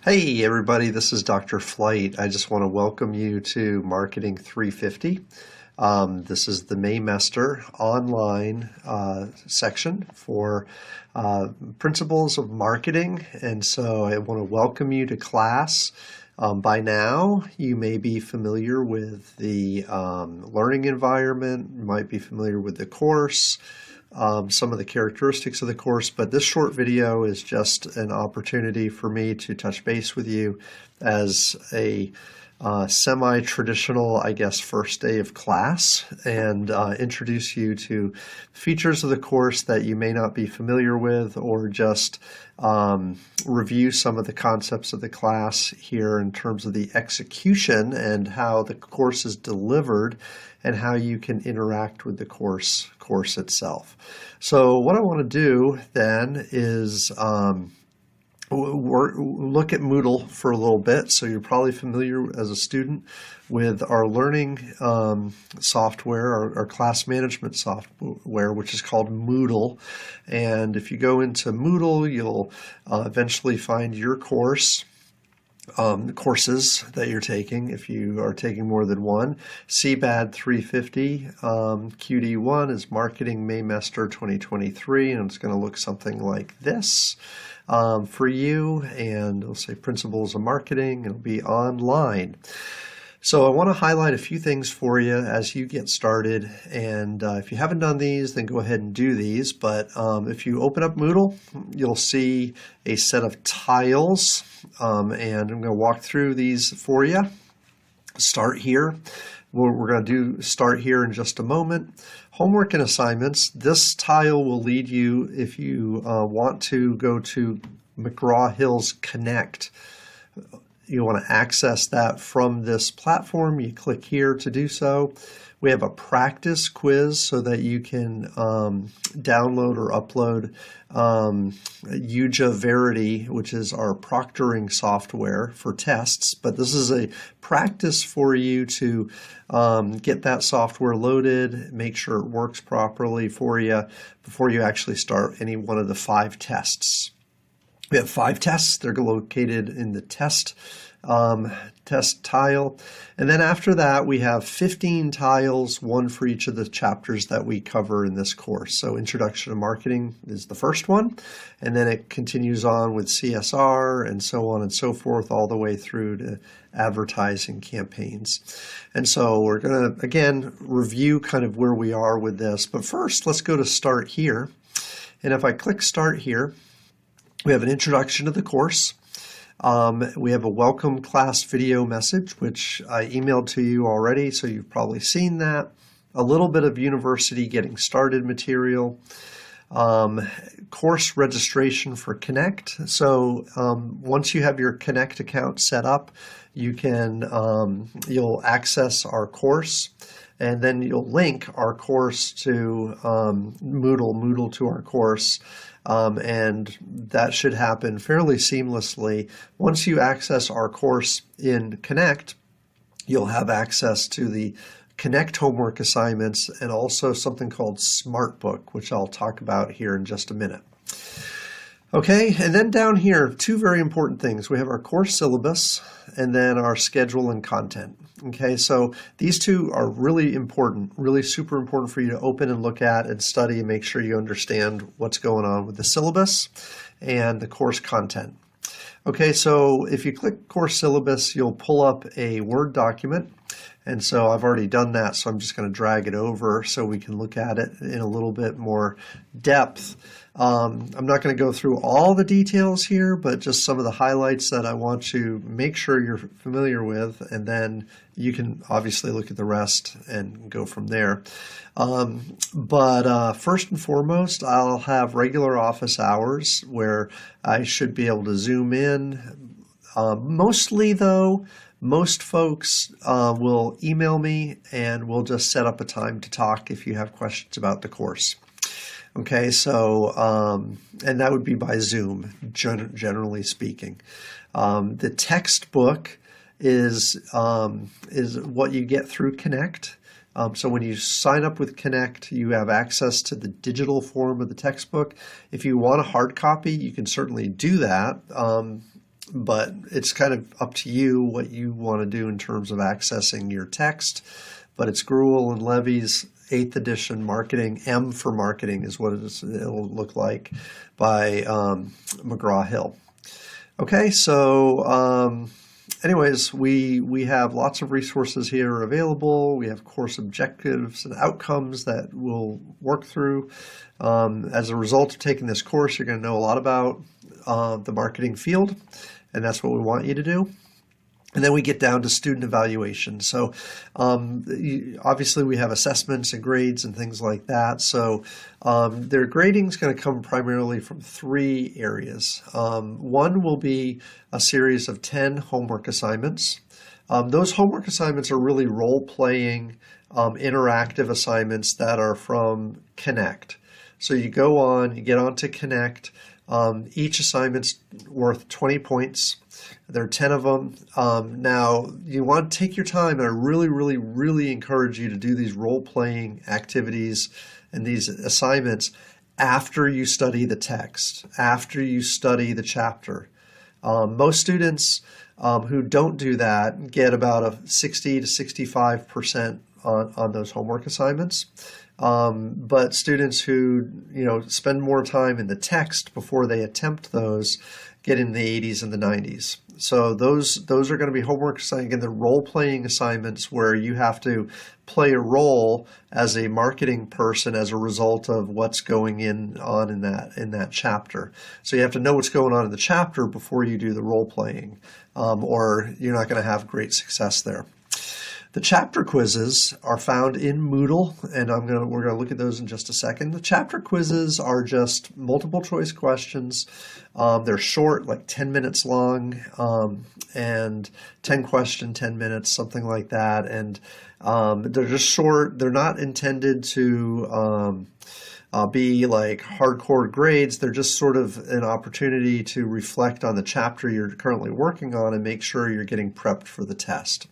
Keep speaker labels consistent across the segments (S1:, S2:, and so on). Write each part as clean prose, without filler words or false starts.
S1: Hey everybody, this is Dr. Flight. I just want to welcome you to Marketing 350. This is the Maymester online section for principles of marketing, and so I want to welcome you to class. By now, you may be familiar with the learning environment, you might be familiar with the course, some of the characteristics of the course, but this short video is just an opportunity for me to touch base with you as a semi-traditional, I guess, first day of class and introduce you to features of the course that you may not be familiar with, or just review some of the concepts of the class here in terms of the execution and how the course is delivered and how you can interact with the course itself. So what I want to do then is look at Moodle for a little bit. So you're probably familiar as a student with our learning software, our class management software, which is called Moodle. And if you go into Moodle, you'll eventually find your courses that you're taking, if you are taking more than one. CBAD 350, QD1 is Marketing Maymester 2023, and it's going to look something like this for you, and it'll say Principles of Marketing. It'll be online. So I want to highlight a few things for you as you get started, and if you haven't done these, then go ahead and do these. But if you open up Moodle, you'll see a set of tiles, and I'm going to walk through these for you. Start here. We're going to do start here in just a moment. Homework and assignments. This tile will lead you, if you want to go to McGraw-Hill's Connect. You want to access that from this platform. You click here to do so. We have a practice quiz so that you can download or upload Yuja Verity, which is our proctoring software for tests. But this is a practice for you to get that software loaded, make sure it works properly for you before you actually start any one of the 5 tests. We have 5 tests. They're located in the test tile. And then after that, we have 15 tiles, one for each of the chapters that we cover in this course. So Introduction to Marketing is the first one, and then it continues on with CSR and so on and so forth, all the way through to advertising campaigns. And so we're going to, again, review kind of where we are with this. But first, let's go to Start Here. And if I click Start Here, we have an introduction to the course. We have a welcome class video message, which I emailed to you already, so you've probably seen that. A little bit of university getting started material. Course registration for Connect. So once you have your Connect account set up, you can you'll access our course, and then you'll link our course to Moodle to our course. And that should happen fairly seamlessly. Once you access our course in Connect, you'll have access to the Connect homework assignments and also something called SmartBook, which I'll talk about here in just a minute. Okay, and then down here, 2 very important things. We have our course syllabus and then our schedule and content. Okay, so these 2 are really important, really super important for you to open and look at and study and make sure you understand what's going on with the syllabus and the course content. Okay, so if you click course syllabus, you'll pull up a Word document. And so I've already done that, so I'm just going to drag it over so we can look at it in a little bit more depth. I'm not going to go through all the details here, but just some of the highlights that I want to make sure you're familiar with, and then you can obviously look at the rest and go from there. But first and foremost, I'll have regular office hours where I should be able to zoom in. Mostly, though, most folks will email me and we'll just set up a time to talk if you have questions about the course. Okay, so, and that would be by Zoom, generally speaking. The textbook is what you get through Connect. So when you sign up with Connect, you have access to the digital form of the textbook. If you want a hard copy, you can certainly do that. but it's kind of up to you what you want to do in terms of accessing your text. But it's Gruel and Levy's 8th edition marketing. M for marketing is what it'll look like, by McGraw-Hill. Okay, so anyways, we have lots of resources here available. We have course objectives and outcomes that we'll work through. As a result of taking this course, you're going to know a lot about the marketing field, and that's what we want you to do. And then we get down to student evaluation. So obviously we have assessments and grades and things like that. So their grading is going to come primarily from 3 areas. One will be a series of 10 homework assignments. Those homework assignments are really role-playing, interactive assignments that are from Connect. So you go on, you get onto Connect. Each assignment's worth 20 points. There are 10 of them. Now, you want to take your time, and I really encourage you to do these role-playing activities and these assignments after you study the text, after you study the chapter. Most students who don't do that get about a 60 to 65% on those homework assignments. But students who spend more time in the text before they attempt those get in the 80s and the 90s. So those are going to be homework assignments. Again, they're role-playing assignments where you have to play a role as a marketing person as a result of what's going on in that chapter. So you have to know what's going on in the chapter before you do the role-playing, or you're not going to have great success there. The chapter quizzes are found in Moodle, and we're going to look at those in just a second. The chapter quizzes are just multiple choice questions. They're short, like 10 minutes long, and 10 question, 10 minutes, something like that. And they're just short. They're not intended to be like hardcore grades. They're just sort of an opportunity to reflect on the chapter you're currently working on and make sure you're getting prepped for the test.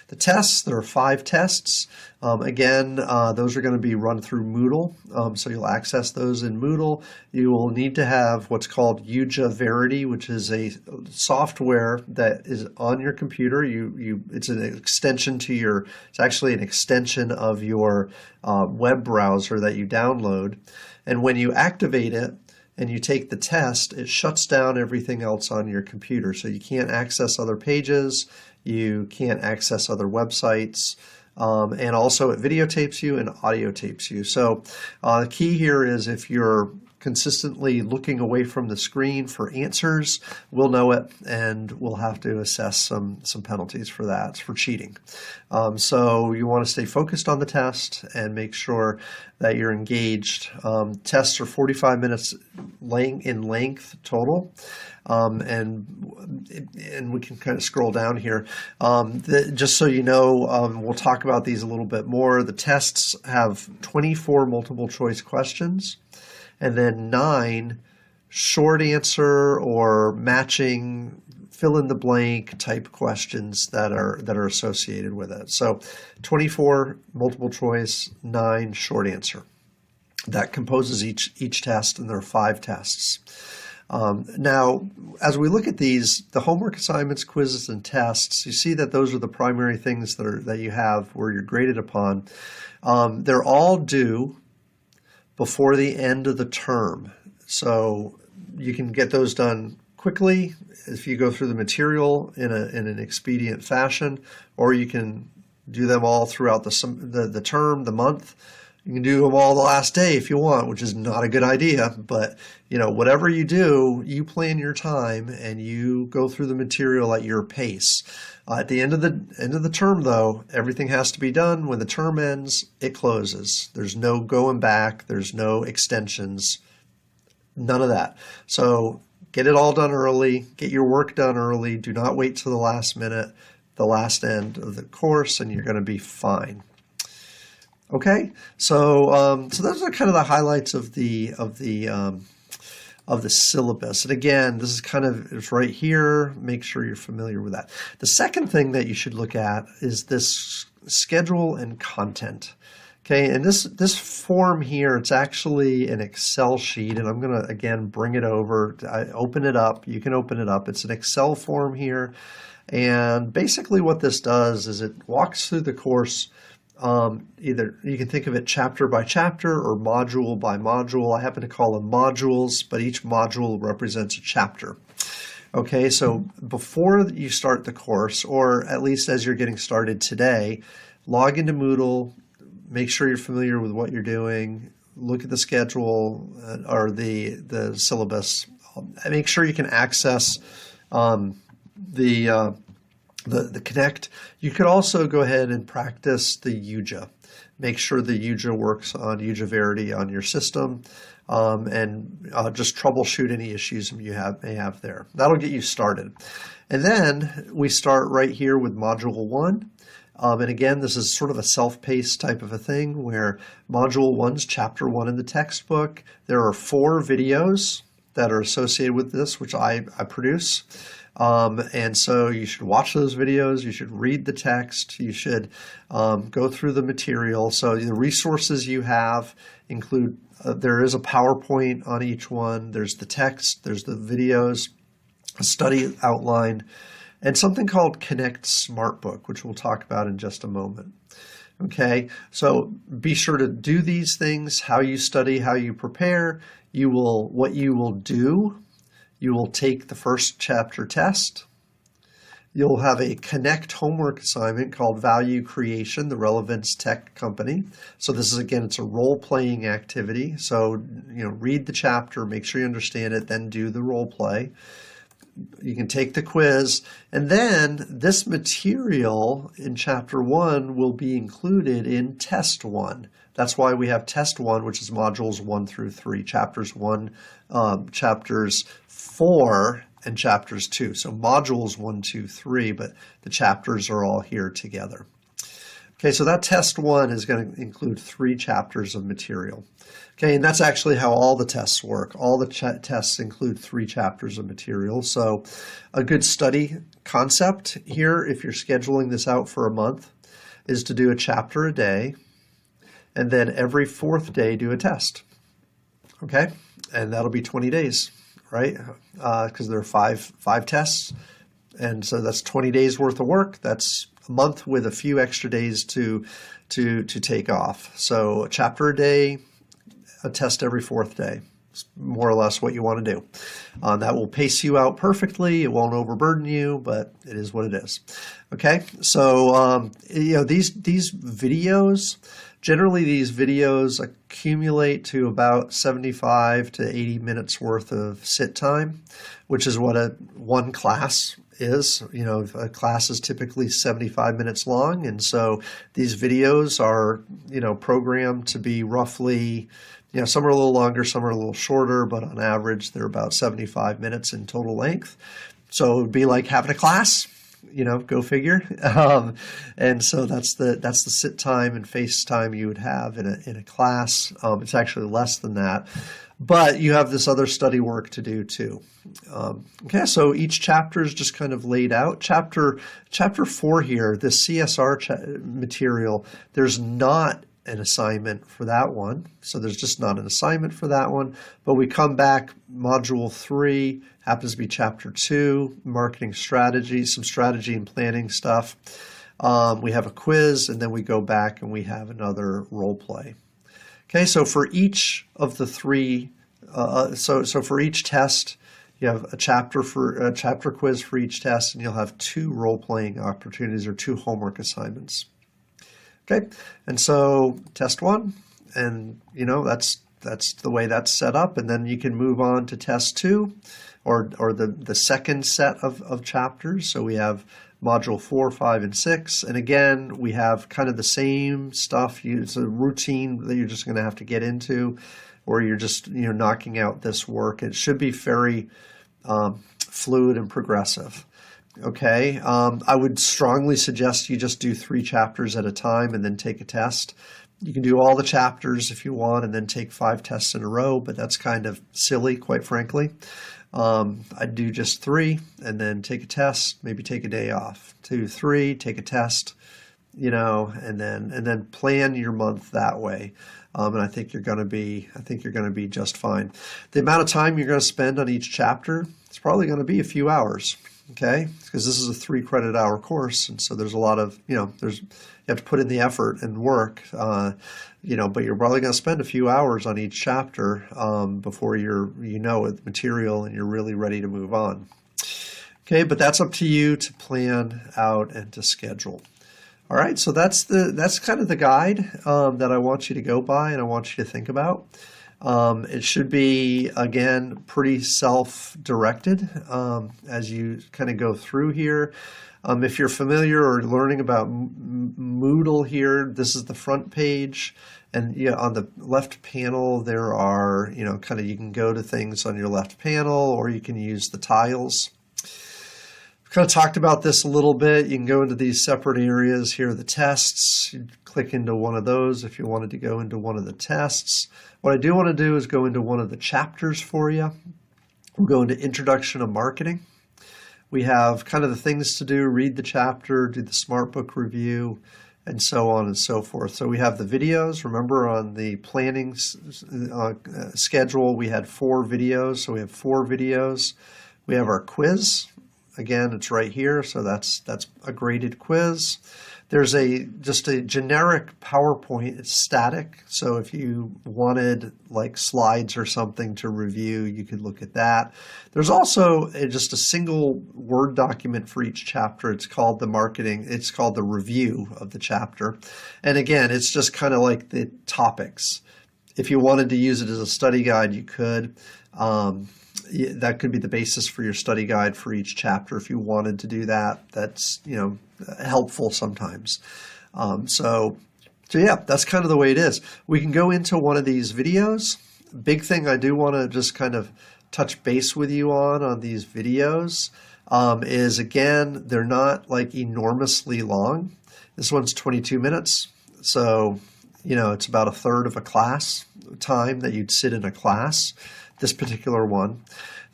S1: The tests, there are 5 tests. Again, those are going to be run through Moodle, so you'll access those in Moodle. You will need to have what's called Yuja Verity, which is a software that is on your computer. It's an extension to it's actually an extension of your web browser that you download. And when you activate it, and you take the test, it shuts down everything else on your computer. So you can't access other pages, you can't access other websites, and also it videotapes you and audio tapes you. So the key here is if you're consistently looking away from the screen for answers, we'll know it, and we'll have to assess some penalties for that. It's for cheating. So you want to stay focused on the test and make sure that you're engaged. Tests are 45 minutes in length total. And we can kind of scroll down here. Just so you know, we'll talk about these a little bit more. The tests have 24 multiple choice questions, and then 9 short answer or matching fill in the blank type questions that are associated with it. So 24 multiple choice, 9 short answer. That composes each test, and there are 5 tests. Now, as we look at these, the homework assignments, quizzes, and tests, you see that those are the primary things that you have where you're graded upon. They're all due before the end of the term. So you can get those done quickly if you go through the material in an expedient fashion, or you can do them all throughout the term, the month. You can do them all the last day if you want, which is not a good idea, but whatever you do, you plan your time and you go through the material at your pace. At the end of the term, though, everything has to be done. When the term ends, it closes. There's no going back. There's no extensions. None of that. So get it all done early. Get your work done early. Do not wait till the last minute, the last end of the course, and you're going to be fine. Okay, so those are kind of the highlights of the syllabus. And again, this is it's right here. Make sure you're familiar with that. The second thing that you should look at is this schedule and content. Okay, and this form here, it's actually an Excel sheet, and I'm going to, again, bring it over. I open it up. You can open it up. It's an Excel form here, and basically what this does is it walks through the course. Either you can think of it chapter by chapter or module by module. I happen to call them modules, but each module represents a chapter. Okay, so before you start the course, or at least as you're getting started today, log into Moodle. Make sure you're familiar with what you're doing. Look at the schedule or the syllabus. Make sure you can access the Connect. You could also go ahead and practice the UJA. Make sure the UJA works on UJA Verity on your system, and just troubleshoot any issues you may have there. That'll get you started. And then we start right here with Module 1. And again, this is sort of a self-paced type of a thing where Module 1's Chapter 1 in the textbook. There are 4 videos that are associated with this, which I produce. And so you should watch those videos, you should read the text, you should go through the material. So the resources you have include, there is a PowerPoint on each one, there's the text, there's the videos, a study outline, and something called Connect Smartbook, which we'll talk about in just a moment. Okay, so be sure to do these things, how you study, how you prepare. What you will do, you will take the first chapter test. You'll have a Connect homework assignment called Value Creation, the Relevance Tech Company. So this is, again, it's a role-playing activity. So, read the chapter, make sure you understand it, then do the role play. You can take the quiz, and then this material in Chapter 1 will be included in Test 1. That's why we have Test 1, which is modules 1 through 3, chapters 4, and chapters 2. So modules 1, 2, 3, but the chapters are all here together. Okay, so that Test 1 is going to include 3 chapters of material. Okay, and that's actually how all the tests work. All the tests include 3 chapters of material. So a good study concept here, if you're scheduling this out for a month, is to do a chapter a day, and then every 4th day do a test. Okay, and that'll be 20 days, right? Because there are five tests, and so that's 20 days worth of work. That's a month with a few extra days to take off. So a chapter a day, a test every 4th day. It's more or less what you want to do. That will pace you out perfectly. It won't overburden you, but it is what it is. Okay, so these videos, generally these videos accumulate to about 75 to 80 minutes worth of sit time, which is what one class is. A class is typically 75 minutes long, and so these videos are programmed to be roughly, some are a little longer, some are a little shorter, but on average they're about 75 minutes in total length. So it would be like having a class, go figure. And so that's the sit time and face time you would have in a class. It's actually less than that. But you have this other study work to do too. Okay, so each chapter is just kind of laid out. Chapter 4 here, this CSR material, there's not an assignment for that one. So there's just not an assignment for that one. But we come back, Module 3 happens to be Chapter 2, Marketing Strategy, some strategy and planning stuff. We have a quiz, and then we go back and we have another role play. Okay, so for each of the 3, so for each test, you have a chapter quiz for each test, and you'll have 2 role-playing opportunities or 2 homework assignments. Okay, and so test 1, and that's the way that's set up, and then you can move on to test 2, or the second set of chapters. So we have Module 4, 5, and 6, and again we have kind of the same stuff. It's a routine that you're just going to have to get into, or you're just knocking out this work. It should be very fluid and progressive. Okay, I would strongly suggest you just do 3 chapters at a time and then take a test. You can do all the chapters if you want and then take 5 tests in a row, but that's kind of silly, quite frankly. I'd do just 3 and then take a test, maybe take a day off. 2, 3, take a test, and then plan your month that way. And I think you're going to be just fine. The amount of time you're going to spend on each chapter, it's probably going to be a few hours. Okay, because this is a 3 credit hour course, and so there's a lot of, you have to put in the effort and work, but you're probably going to spend a few hours on each chapter before the material and you're really ready to move on. Okay, but that's up to you to plan out and to schedule. All right, so that's kind of the guide that I want you to go by and I want you to think about. It should be, again, pretty self-directed as you kind of go through here. If you're familiar or learning about Moodle here, this is the front page. And on the left panel, there are, you can go to things on your left panel, or you can use the tiles. We've kind of talked about this a little bit. You can go into these separate areas. Here are the tests. You'd click into one of those if you wanted to go into one of the tests. What I do want to do is go into one of the chapters for you. We'll go into Introduction to Marketing. We have kind of the things to do: read the chapter, do the Smart Book review, and so on and so forth. So we have the videos. Remember, on the planning schedule, we had 4 videos. So we have 4 videos. We have our quiz. Again, it's right here, so that's a graded quiz. There's just a generic PowerPoint. It's static, so if you wanted like slides or something to review, you could look at that. There's also just a single Word document for each chapter. It's called the review of the chapter. And again, it's just kind of like the topics. If you wanted to use it as a study guide, you could. That could be the basis for your study guide for each chapter if you wanted to do that. That's helpful sometimes. So yeah, that's kind of the way it is. We can go into one of these videos. Big thing I do want to just kind of touch base with you on these videos is, again, they're not like enormously long. This one's 22 minutes. So, it's about a third of a class time that you'd sit in a class. This particular one.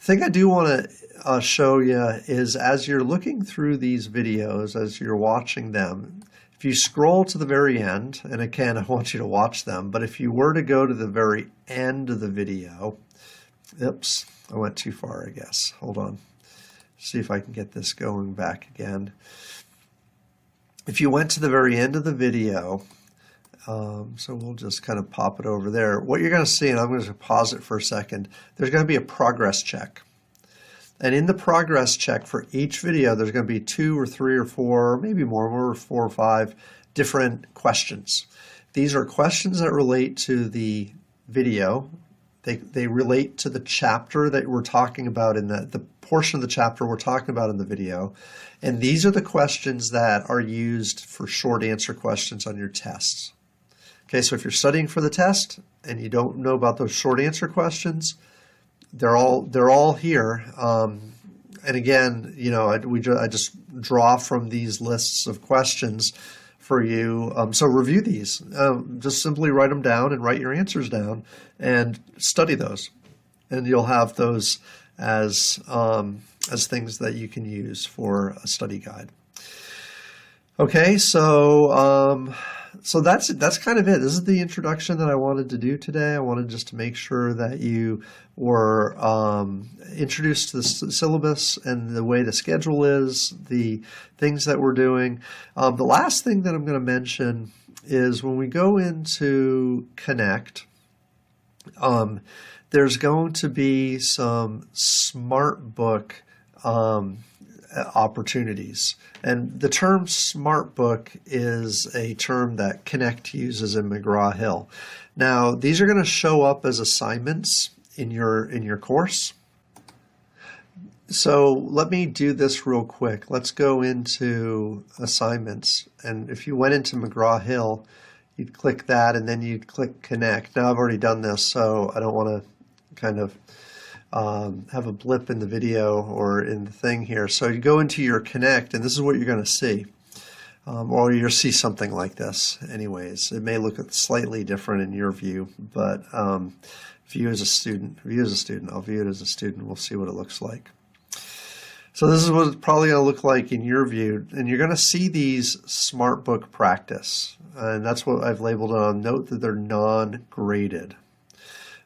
S1: The thing I do want to show you is, as you're looking through these videos, as you're watching them, if you scroll to the very end, and again, I want you to watch them, but if you were to go to the very end of the video, oops, I went too far, I guess. Hold on. See if I can get this going back again. If you went to the very end of the video, so we'll just kind of pop it over there. What you're going to see, and I'm going to pause it for a second, there's going to be a progress check. And in the progress check for each video, there's going to be 2 or 3 or 4, or maybe more, 4 or 5 different questions. These are questions that relate to the video. They relate to the chapter that we're talking about in the portion of the chapter we're talking about in the video. And these are the questions that are used for short answer questions on your tests. Okay, so if you're studying for the test and you don't know about those short answer questions, they're all here. And again, I just draw from these lists of questions for you. So review these. Just simply write them down and write your answers down and study those, and you'll have those as things that you can use for a study guide. Okay, so that's kind of it. This is the introduction that I wanted to do today. I wanted just to make sure that you were introduced to the syllabus and the way the schedule is, the things that we're doing. The last thing that I'm going to mention is when we go into Connect, there's going to be some Smart Book opportunities. And the term Smart Book is a term that Connect uses in McGraw-Hill. Now, these are going to show up as assignments in your course. So let me do this real quick. Let's go into assignments. And if you went into McGraw-Hill, you'd click that and then you'd click Connect. Now, I've already done this, so I don't want to kind of have a blip in the video or in the thing here. So you go into your Connect, and this is what you're going to see. Or you'll see something like this anyways. It may look slightly different in your view, but view as a student, I'll view it as a student. We'll see what it looks like. So this is what it's probably going to look like in your view, and you're going to see these SmartBook practice, and that's what I've labeled it on. Note that they're non-graded.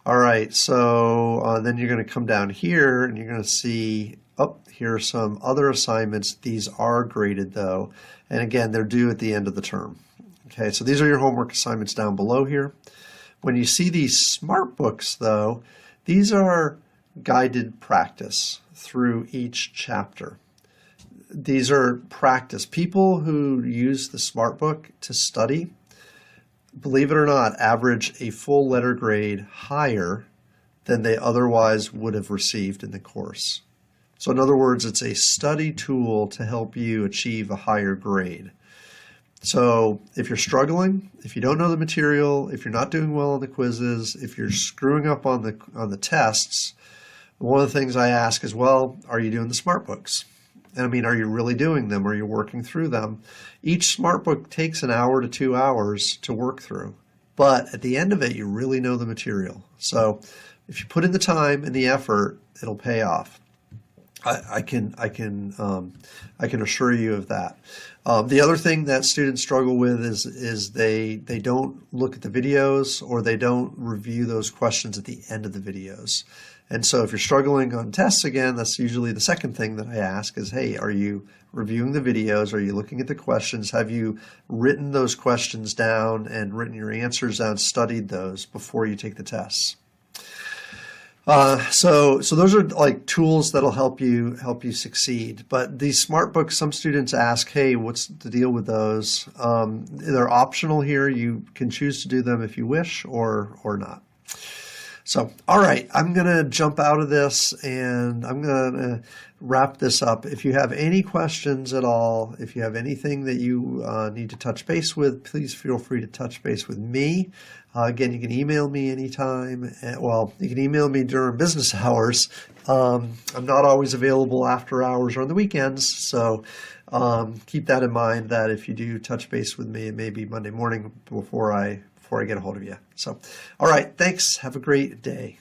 S1: All right, so then you're going to come down here, and you're going to see, here are some other assignments. These are graded though, and again, they're due at the end of the term. Okay, so these are your homework assignments down below here. When you see these SmartBooks though, these are guided practice through each chapter. These are practice. People who use the SmartBook to study, believe it or not, average a full letter grade higher than they otherwise would have received in the course. So in other words, it's a study tool to help you achieve a higher grade. So if you're struggling, if you don't know the material, if you're not doing well on the quizzes, if you're screwing up on the tests, one of the things I ask is, well, are you doing the SmartBooks? And I mean, are you really doing them? Are you working through them? Each SmartBook takes an hour to 2 hours to work through. But at the end of it, you really know the material. So if you put in the time and the effort, it'll pay off. I can assure you of that. The other thing that students struggle with is they don't look at the videos, or they don't review those questions at the end of the videos. And so if you're struggling on tests again, that's usually the second thing that I ask is, hey, are you reviewing the videos? Are you looking at the questions? Have you written those questions down and written your answers down, studied those before you take the tests? So those are like tools that'll help you succeed. But these SmartBooks, some students ask, hey, what's the deal with those? They're optional here. You can choose to do them if you wish or not. So, all right, I'm going to jump out of this and I'm going to wrap this up. If you have any questions at all, if you have anything that you need to touch base with, please feel free to touch base with me. Again, you can email me anytime. Well, you can email me during business hours. I'm not always available after hours or on the weekends, so keep that in mind, that if you do touch base with me, it may be Monday morning before I get a hold of you. So, all right, thanks. Have a great day.